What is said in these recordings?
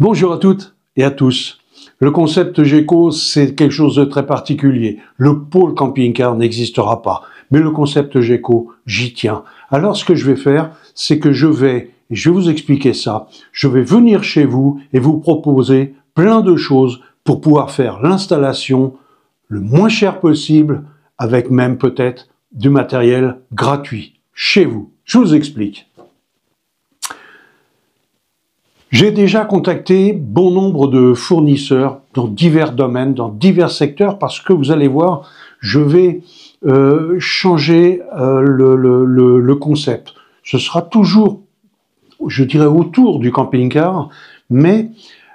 Bonjour à toutes et à tous. Le concept GECO, c'est quelque chose de très particulier. Le pôle camping-car n'existera pas, mais le concept GECO, j'y tiens. Alors ce que je vais faire, c'est que je vais vous expliquer ça, je vais venir chez vous et vous proposer plein de choses pour pouvoir faire l'installation le moins cher possible, avec même peut-être du matériel gratuit, chez vous. Je vous explique. J'ai déjà contacté bon nombre de fournisseurs dans divers domaines, dans divers secteurs, parce que vous allez voir, je vais changer le concept. Ce sera toujours, je dirais, autour du camping-car, mais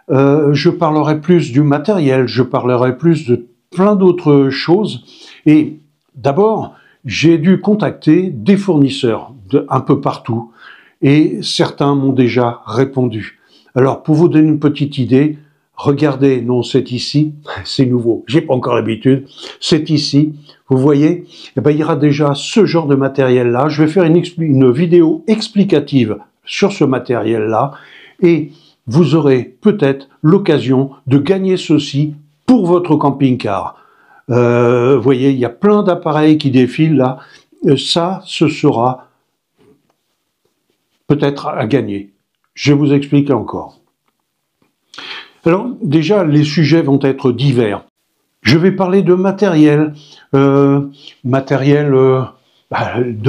je parlerai plus du matériel, je parlerai plus de plein d'autres choses. Et d'abord, j'ai dû contacter des fournisseurs un peu partout, et certains m'ont déjà répondu. Alors, pour vous donner une petite idée, regardez, non, c'est ici, c'est nouveau, j'ai pas encore l'habitude, c'est ici, vous voyez, eh ben, il y aura déjà ce genre de matériel-là. Je vais faire une vidéo explicative sur ce matériel-là, et vous aurez peut-être l'occasion de gagner ceci pour votre camping-car. Vous voyez, il y a plein d'appareils qui défilent là, ça, ce sera peut-être à gagner. Je vous explique encore. Alors déjà, les sujets vont être divers. Je vais parler de matériel, de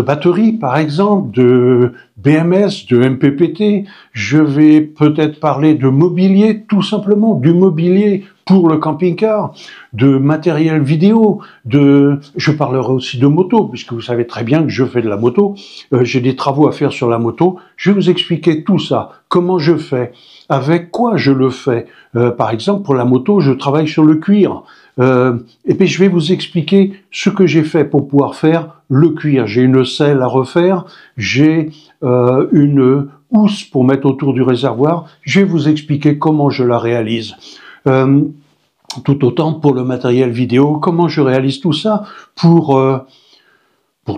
batterie par exemple, de BMS, de MPPT. Je vais peut-être parler de mobilier, tout simplement, du mobilier pour le camping-car, de matériel vidéo, je parlerai aussi de moto, puisque vous savez très bien que je fais de la moto, j'ai des travaux à faire sur la moto, je vais vous expliquer tout ça, comment je fais, avec quoi je le fais. Par exemple, pour la moto, je travaille sur le cuir, et puis je vais vous expliquer ce que j'ai fait pour pouvoir faire le cuir. J'ai une selle à refaire, j'ai une housse pour mettre autour du réservoir, je vais vous expliquer comment je la réalise. Tout autant pour le matériel vidéo, comment je réalise tout ça pour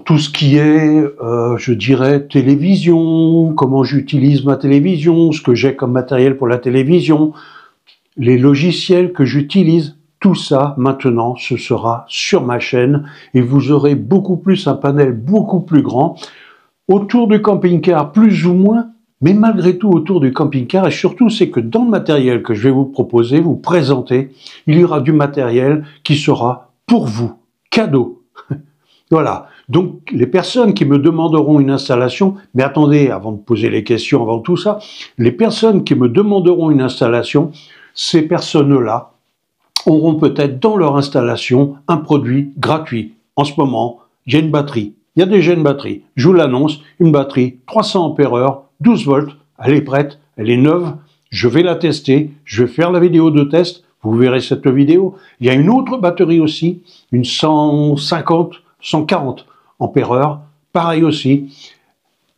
tout ce qui est, je dirais, télévision, comment j'utilise ma télévision, ce que j'ai comme matériel pour la télévision, les logiciels que j'utilise, tout ça, maintenant, ce sera sur ma chaîne et vous aurez beaucoup plus, un panel beaucoup plus grand, autour du camping-car, plus ou moins, mais malgré tout autour du camping-car, et surtout c'est que dans le matériel que je vais vous proposer, vous présenter, il y aura du matériel qui sera pour vous, cadeau. Voilà, donc les personnes qui me demanderont une installation, mais attendez, avant de poser les questions, avant tout ça, les personnes qui me demanderont une installation, ces personnes-là auront peut-être dans leur installation un produit gratuit. En ce moment, j'ai une batterie. Il y a déjà une batterie, je vous l'annonce, une batterie 300 ampères-heure, 12 volts, elle est prête, elle est neuve, je vais la tester, je vais faire la vidéo de test, vous verrez cette vidéo. Il y a une autre batterie aussi, une 150, 140 ampères-heure, pareil aussi.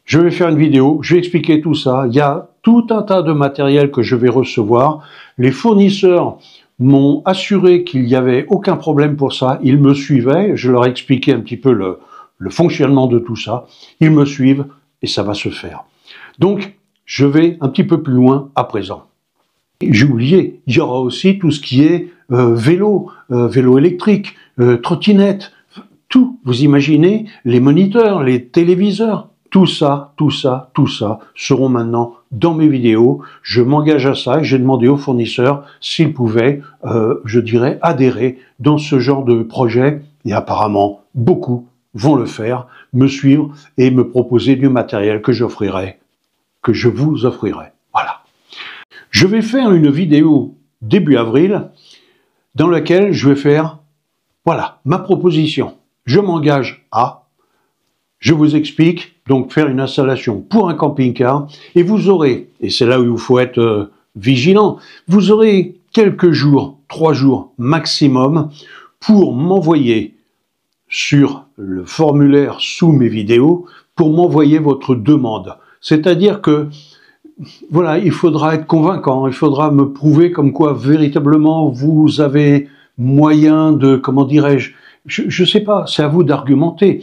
Je vais faire une vidéo, je vais expliquer tout ça. Il y a tout un tas de matériel que je vais recevoir. Les fournisseurs m'ont assuré qu'il n'y avait aucun problème pour ça. Ils me suivaient, je leur ai expliqué un petit peu le fonctionnement de tout ça. Ils me suivent et ça va se faire. Donc, je vais un petit peu plus loin à présent. J'ai oublié, il y aura aussi tout ce qui est vélo, vélo électrique, trottinette, tout. Vous imaginez, les moniteurs, les téléviseurs, tout ça seront maintenant dans mes vidéos. Je m'engage à ça et j'ai demandé aux fournisseurs s'ils pouvaient, je dirais, adhérer dans ce genre de projet. Et apparemment, beaucoup vont le faire, me suivre et me proposer du matériel que j'offrirai, que je vous offrirai. Voilà. Je vais faire une vidéo début avril dans laquelle je vais faire, voilà, ma proposition. Je m'engage à, je vous explique, donc faire une installation pour un camping-car et vous aurez, et c'est là où il faut être vigilant, vous aurez quelques jours, 3 jours maximum pour m'envoyer sur le formulaire sous mes vidéos, pour m'envoyer votre demande. C'est-à-dire que voilà, il faudra être convaincant, il faudra me prouver comme quoi véritablement vous avez moyen de, comment dirais-je, je sais pas, c'est à vous d'argumenter.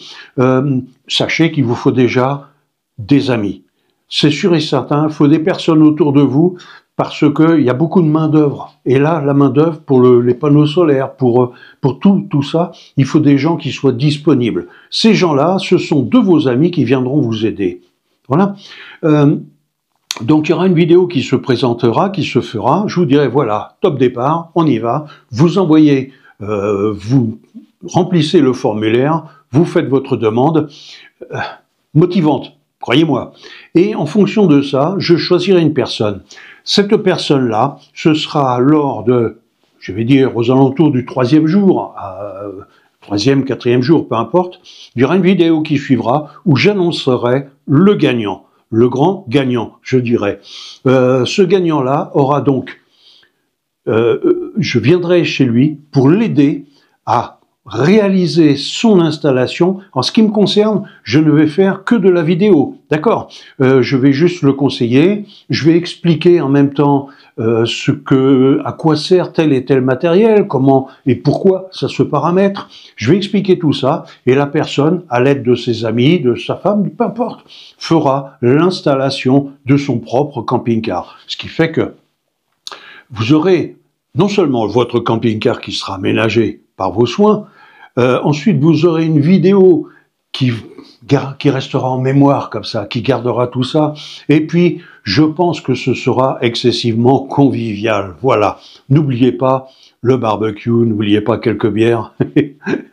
Sachez qu'il vous faut déjà des amis. C'est sûr et certain, il faut des personnes autour de vous, parce qu'il y a beaucoup de main-d'œuvre. Et là, la main-d'œuvre pour les panneaux solaires, pour tout ça, il faut des gens qui soient disponibles. Ces gens-là, ce sont de vos amis qui viendront vous aider. Voilà. Donc il y aura une vidéo qui se présentera, qui se fera. Je vous dirai, voilà, top départ, on y va. Vous envoyez, vous remplissez le formulaire, vous faites votre demande, motivante, croyez-moi. Et en fonction de ça, je choisirai une personne. Cette personne-là, ce sera lors de, je vais dire, aux alentours du 3e jour, 3e, 4e jour, peu importe, il y aura une vidéo qui suivra où j'annoncerai le gagnant, le grand gagnant, je dirais. Ce gagnant-là aura donc, je viendrai chez lui pour l'aider à réaliser son installation. En ce qui me concerne, je ne vais faire que de la vidéo, d'accord, je vais juste le conseiller, je vais expliquer en même temps à quoi sert tel et tel matériel, comment et pourquoi ça se paramètre. Je vais expliquer tout ça et la personne, à l'aide de ses amis, de sa femme, peu importe, fera l'installation de son propre camping-car. Ce qui fait que vous aurez non seulement votre camping-car qui sera aménagé par vos soins, ensuite vous aurez une vidéo qui restera en mémoire comme ça, qui gardera tout ça, et puis je pense que ce sera excessivement convivial. Voilà, n'oubliez pas le barbecue, n'oubliez pas quelques bières,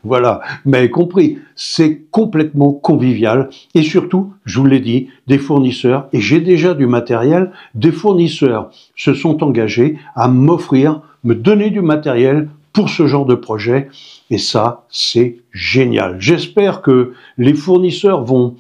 voilà, vous m'avez compris, c'est complètement convivial, et surtout, je vous l'ai dit, des fournisseurs, et j'ai déjà du matériel, des fournisseurs se sont engagés à m'offrir, me donner du matériel pour ce genre de projet, et ça, c'est génial. J'espère que les fournisseurs vont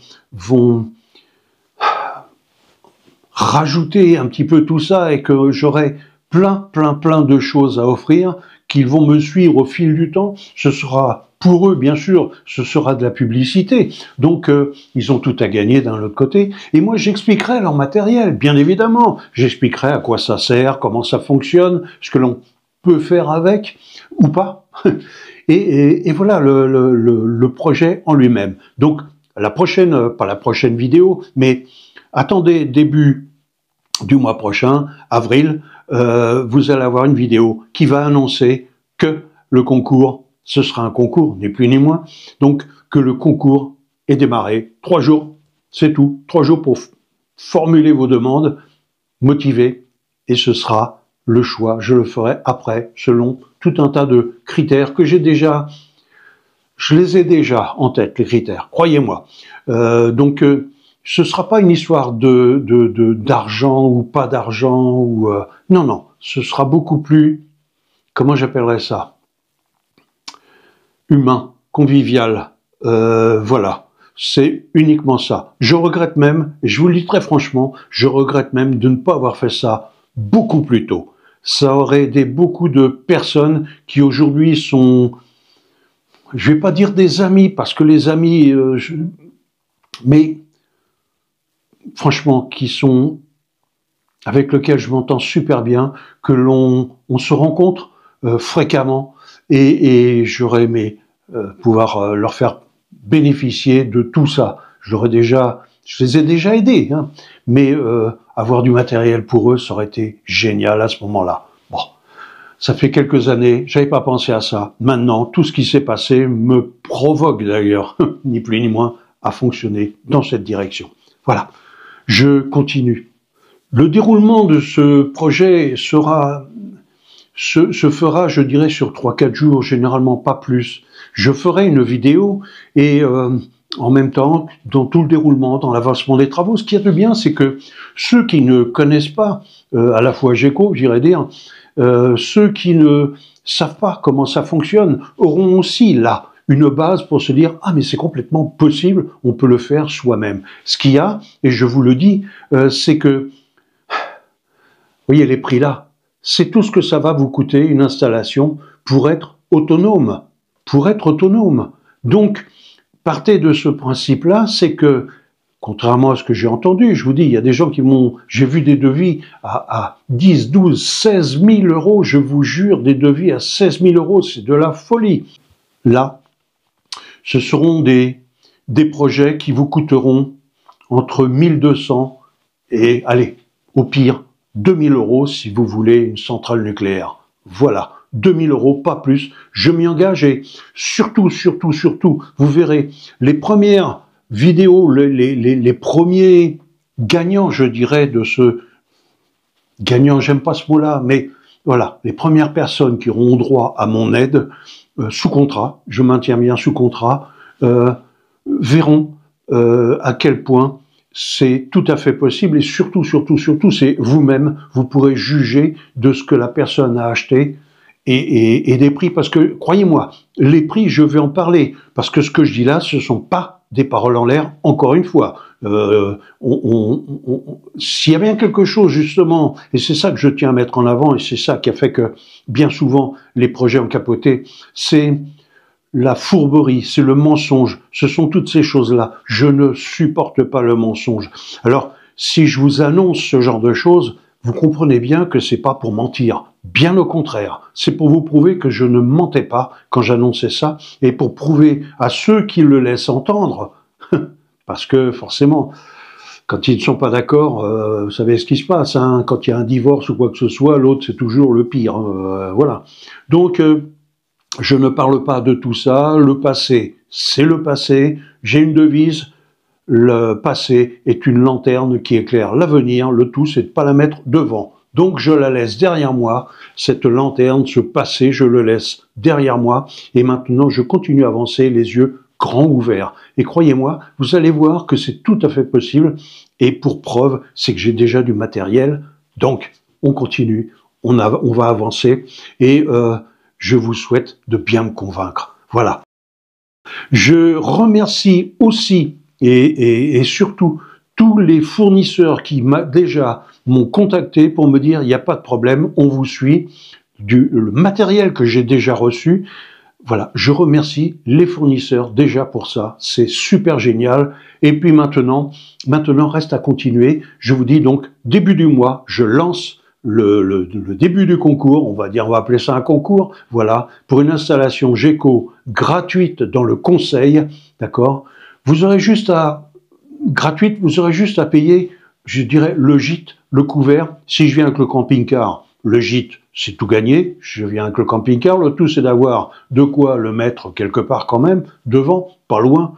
rajouter un petit peu tout ça et que j'aurai plein de choses à offrir, qu'ils vont me suivre au fil du temps. Ce sera, pour eux, bien sûr, ce sera de la publicité. Donc, ils ont tout à gagner d'un autre côté. Et moi, j'expliquerai leur matériel, bien évidemment. J'expliquerai à quoi ça sert, comment ça fonctionne, ce que l'on peut faire avec ou pas. Et voilà le projet en lui-même. Donc, la prochaine, pas la prochaine vidéo, mais attendez début du mois prochain, avril, vous allez avoir une vidéo qui va annoncer que le concours, ce sera un concours, ni plus ni moins, donc que le concours est démarré. 3 jours, c'est tout. 3 jours pour formuler vos demandes, motiver, et ce sera le choix. Je le ferai après, selon tout un tas de critères que j'ai déjà, je les ai déjà en tête, les critères, croyez-moi. Donc, ce ne sera pas une histoire d'argent ou pas d'argent, ou non, ce sera beaucoup plus, comment j'appellerais ça, humain, convivial, voilà, c'est uniquement ça. Je regrette même, et je vous le dis très franchement, je regrette même de ne pas avoir fait ça beaucoup plus tôt. Ça aurait aidé beaucoup de personnes qui aujourd'hui sont, je vais pas dire des amis, parce que les amis, mais franchement, qui sont, avec lesquels je m'entends super bien, que on se rencontre fréquemment, et j'aurais aimé pouvoir leur faire bénéficier de tout ça. Je les ai déjà aidés, hein, mais avoir du matériel pour eux, ça aurait été génial à ce moment-là. Bon, ça fait quelques années, j'avais pas pensé à ça. Maintenant, tout ce qui s'est passé me provoque d'ailleurs, ni plus ni moins, à fonctionner dans cette direction. Voilà, je continue. Le déroulement de ce projet se fera, je dirais, sur 3-4 jours, généralement pas plus. Je ferai une vidéo et en même temps, dans tout le déroulement, dans l'avancement des travaux, ce qu'il y a de bien, c'est que ceux qui ne connaissent pas, à la fois GECO, j'irais dire, ceux qui ne savent pas comment ça fonctionne, auront aussi là une base pour se dire « Ah, mais c'est complètement possible, on peut le faire soi-même ». Ce qu'il y a, et je vous le dis, c'est que, vous voyez les prix là, c'est tout ce que ça va vous coûter, une installation, pour être autonome. Pour être autonome. Donc, partez de ce principe-là, c'est que, contrairement à ce que j'ai entendu, je vous dis, il y a des gens qui m'ont... J'ai vu des devis à 10, 12, 16 000 euros, je vous jure, des devis à 16 000 euros, c'est de la folie. Là, ce seront des projets qui vous coûteront entre 1200 et, allez, au pire, 2000 € si vous voulez une centrale nucléaire. Voilà, 2000 €, pas plus. Je m'y engage et surtout, vous verrez les premières vidéos, les premiers gagnants, je dirais, de ce... Gagnant, j'aime pas ce mot-là, mais voilà, les premières personnes qui auront droit à mon aide, sous contrat, je maintiens bien sous contrat, verront à quel point c'est tout à fait possible et surtout, c'est vous-même, vous pourrez juger de ce que la personne a acheté et des prix, parce que, croyez-moi, les prix, je vais en parler, parce que ce que je dis là, ce ne sont pas des paroles en l'air, encore une fois. S'il y a bien quelque chose, justement, et c'est ça que je tiens à mettre en avant, et c'est ça qui a fait que, bien souvent, les projets ont capoté, c'est la fourberie, c'est le mensonge, ce sont toutes ces choses-là. Je ne supporte pas le mensonge. Alors, si je vous annonce ce genre de choses, vous comprenez bien que c'est pas pour mentir. Bien au contraire, c'est pour vous prouver que je ne mentais pas quand j'annonçais ça, et pour prouver à ceux qui le laissent entendre, parce que forcément, quand ils ne sont pas d'accord, vous savez ce qui se passe, hein, quand il y a un divorce ou quoi que ce soit, l'autre c'est toujours le pire. Voilà. Donc, je ne parle pas de tout ça. Le passé, c'est le passé. J'ai une devise. Le passé est une lanterne qui éclaire l'avenir. Le tout, c'est de ne pas la mettre devant. Donc, je la laisse derrière moi. Cette lanterne, ce passé, je le laisse derrière moi. Et maintenant, je continue à avancer, les yeux grands ouverts. Et croyez-moi, vous allez voir que c'est tout à fait possible. Et pour preuve, c'est que j'ai déjà du matériel. Donc, on continue. On va avancer. Et je vous souhaite de bien me convaincre. Voilà. Je remercie aussi et surtout tous les fournisseurs qui m'ont contacté pour me dire il n'y a pas de problème, on vous suit. Le matériel que j'ai déjà reçu, voilà, je remercie les fournisseurs déjà pour ça. C'est super génial. Et puis maintenant, reste à continuer. Je vous dis donc, début du mois, je lance le début du concours, on va appeler ça un concours, voilà, pour une installation Geco gratuite dans le Conseil, d'accord. Vous aurez juste à payer, je dirais, le gîte, le couvert. Si je viens avec le camping-car, le gîte, c'est tout gagné. Je viens avec le camping-car, le tout c'est d'avoir de quoi le mettre quelque part quand même, devant, pas loin,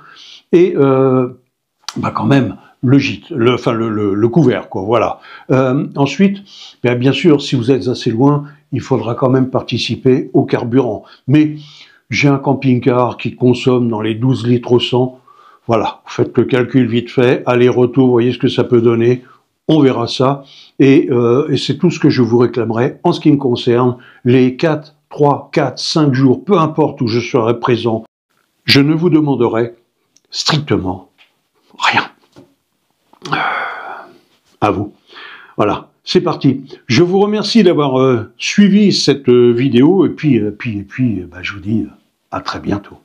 et quand même, le gîte, le couvert, quoi, voilà. Ensuite, bien sûr, si vous êtes assez loin, il faudra quand même participer au carburant. Mais j'ai un camping-car qui consomme dans les 12 litres au 100. Voilà, vous faites le calcul vite fait, aller-retour, vous voyez ce que ça peut donner. On verra ça. Et c'est tout ce que je vous réclamerai en ce qui me concerne. Les 3, 4, 5 jours, peu importe où je serai présent, je ne vous demanderai strictement rien. À vous. Voilà, c'est parti. Je vous remercie d'avoir suivi cette vidéo et puis, je vous dis à très bientôt.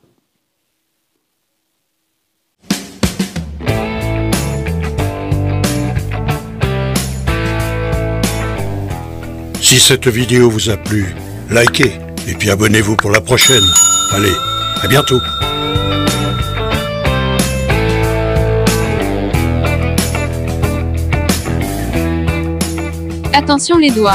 Si cette vidéo vous a plu, likez et puis abonnez-vous pour la prochaine. Allez, à bientôt. Attention les doigts.